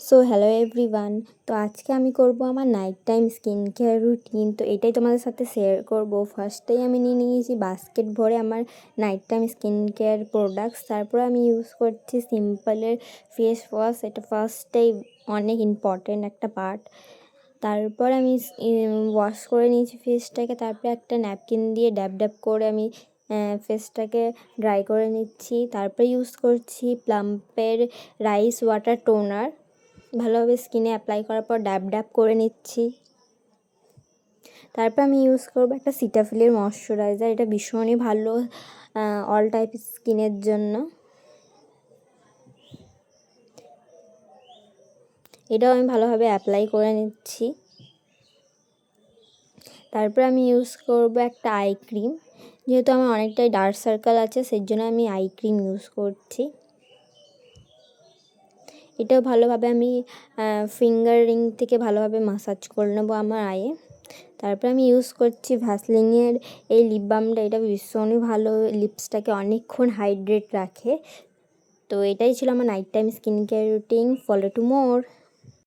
So hello everyone. তো আজকে আমি করব আমার night time skin care routine. তো এটাই তোমাদের সাথে শেয়ার করব। ফার্স্টেই আমি নিয়ে নিয়েছি বাস্কেট ভরে আমার night time skin care products. তারপর আমি ইউজ করছি সিম্পলের ফেস ওয়াশ। এটা ফার্স্টেই অনেক ইম্পর্টেন্ট একটা পার্ট। তারপর আমি ওয়াশ করে নিয়েছি ফেসটাকে। তারপরে একটা ন্যাপকিন দিয়ে ড্যাব ড্যাব করে আমি ফেসটাকে ড্রাই করে নিচ্ছি। তারপরে ইউজ করছি প্লাম্পের রাইস ওয়াটার টোনার। ভালোভাবে স্কিনে অ্যাপ্লাই করার পর ড্যাব ড্যাব করে নিচ্ছি। তারপর আমি ইউজ করবো একটা সিটাফিলের ময়শ্চারাইজার। এটা ভীষণই ভালো অল টাইপ স্কিনের জন্য। এটাও আমি ভালোভাবে অ্যাপ্লাই করে নিচ্ছি। তারপর আমি ইউজ করব একটা আই ক্রিম। যেহেতু আমার অনেকটাই ডার্ক সার্কেল আছে, সেই জন্য আমি আই ক্রিম ইউজ করছি। এটাও ভালোভাবে আমি ফিঙ্গার রিং থেকে ভালোভাবে মাসাজ করে নেবো আমার আয়ে। তারপর আমি ইউজ করছি ভ্যাসলিনের এই লিপ বামটা। এটা ভীষণই ভালো, লিপসটাকে অনেকক্ষণ হাইড্রেট রাখে। তো এটাই ছিল আমার night time skin care routine. Follow to more.